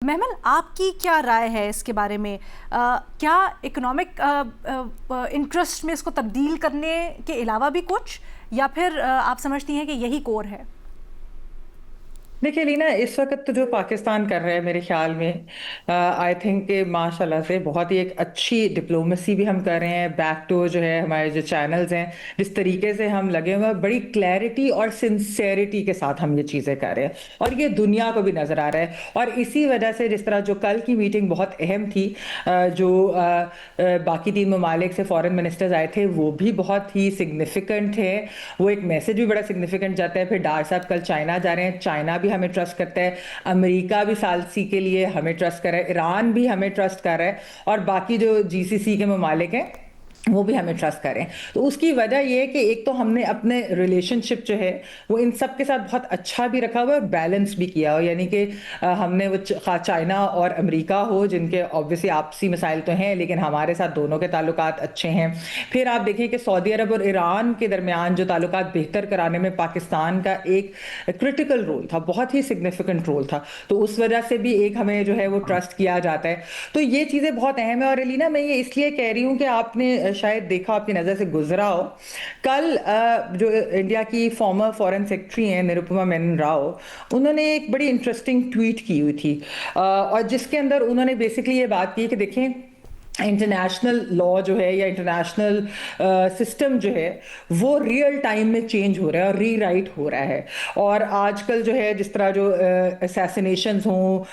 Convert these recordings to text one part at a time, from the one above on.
محمل، آپ کی کیا رائے ہے اس کے بارے میں؟ کیا اکنامک انٹرسٹ میں اس کو تبدیل کرنے کے علاوہ بھی کچھ، یا پھر آپ سمجھتی ہیں کہ یہی کور ہے؟ دیکھیے لینا، اس وقت تو جو پاکستان کر رہا ہے میرے خیال میں آئی تھنک کہ ماشاء اللہ سے بہت ہی ایک اچھی ڈپلومیسی بھی ہم کر رہے ہیں. بیک ڈور جو ہے ہمارے جو چینلز ہیں، جس طریقے سے ہم لگے ہوئے ہیں، بڑی کلیئرٹی اور سنسیئرٹی کے ساتھ ہم یہ چیزیں کر رہے ہیں، اور یہ دنیا کو بھی نظر آ رہا ہے. اور اسی وجہ سے جس طرح جو کل کی میٹنگ بہت اہم تھی، جو باقی 3 ممالک سے فارن منسٹرز آئے تھے، وہ بھی بہت ہی سگنیفیکنٹ ہے. وہ ایک میسج بھی بڑا سگنیفیکنٹ جاتا ہے. پھر ڈار صاحب کل چائنا جا رہے ہیں، چائنا بھی ہمیں ٹرسٹ کرتا ہے، امریکہ بھی ثالثی کے لیے ہمیں ٹرسٹ کر رہا ہے، ایران بھی ہمیں ٹرسٹ کر رہا ہے، اور باقی جو جی سی سی کے ممالک ہیں وہ بھی ہمیں ٹرسٹ کریں. تو اس کی وجہ یہ ہے کہ ایک تو ہم نے اپنے ریلیشن شپ جو ہے وہ ان سب کے ساتھ بہت اچھا بھی رکھا ہوا ہے اور بیلنس بھی کیا ہو. یعنی کہ ہم نے وہ چائنا اور امریکہ ہو، جن کے آبویسلی آپسی مسائل تو ہیں، لیکن ہمارے ساتھ دونوں کے تعلقات اچھے ہیں. پھر آپ دیکھیں کہ سعودی عرب اور ایران کے درمیان جو تعلقات بہتر کرانے میں پاکستان کا ایک کرٹیکل رول تھا، بہت ہی سگنیفیکنٹ رول تھا. تو اس وجہ سے بھی ایک ہمیں جو ہے وہ ٹرسٹ کیا جاتا ہے. تو یہ چیزیں بہت اہم ہیں. اور الینا، میں یہ اس لیے کہہ رہی ہوں کہ آپ نے شاید دیکھا، آپ کی نظر سے گزرا ہو، کل جو انڈیا کی فارمر فارن سیکرٹری ہیں نروپما مینن راؤ، انہوں نے ایک بڑی انٹرسٹنگ ٹویٹ کی ہوئی تھی، اور جس کے اندر انہوں نے بیسکلی یہ بات کی کہ دیکھیں، انٹرنیشنل لا جو ہے یا انٹرنیشنل سسٹم جو ہے وہ ریئل ٹائم میں چینج ہو رہا ہے اور ری رائٹ ہو رہا ہے. اور آج کل جو ہے جس طرح جو اسیسینیشنز ہوں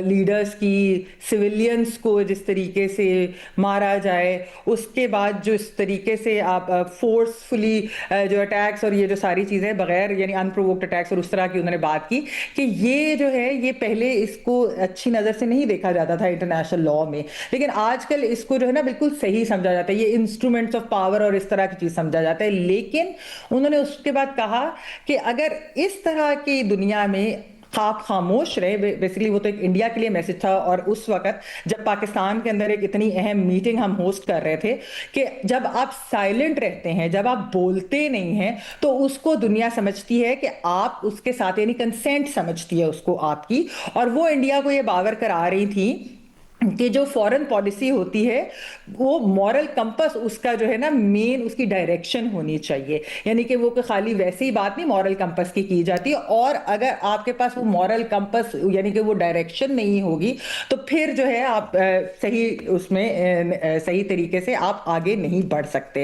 لیڈرز کی، سویلینز کو جس طریقے سے مارا جائے، اس کے بعد جو اس طریقے سے آپ فورسفلی جو اٹیکس اور یہ جو ساری چیزیں بغیر یعنی ان پرووکڈ اٹیکس اور اس طرح کی انہوں نے بات کی کہ یہ جو ہے یہ پہلے اس کو اچھی نظر سے نہیں دیکھا جاتا تھا انٹرنیشنل لا میں، لیکن آج کل اس کو جو ہے نا بالکل صحیح سمجھا جاتا ہے. یہ انسٹرومنٹس آف پاور اور اس طرح کی چیز سمجھا جاتا ہے. لیکن انہوں نے اس کے بعد کہا کہ اگر اس طرح کی دنیا میں آپ خاموش رہے، بیسیکلی وہ تو ایک انڈیا کے لیے میسج تھا، اور اس وقت جب پاکستان کے اندر ایک اتنی اہم میٹنگ ہم ہوسٹ کر رہے تھے کہ جب آپ سائلنٹ رہتے ہیں، جب آپ بولتے نہیں ہیں، تو اس کو دنیا سمجھتی ہے کہ آپ اس کے ساتھ یعنی کنسینٹ سمجھتی ہے اس کو آپ کی. اور وہ انڈیا کو یہ باور کرا رہی تھی کہ جو فورن پالیسی ہوتی ہے وہ مورل کمپس اس کا جو ہے نا مین اس کی ڈائریکشن ہونی چاہیے. یعنی کہ وہ خالی ویسے ہی بات نہیں مورل کمپس کی جاتی ہے، اور اگر آپ کے پاس وہ مورل کمپس یعنی کہ وہ ڈائریکشن نہیں ہوگی تو پھر جو ہے آپ صحیح اس میں صحیح طریقے سے آپ آگے نہیں بڑھ سکتے.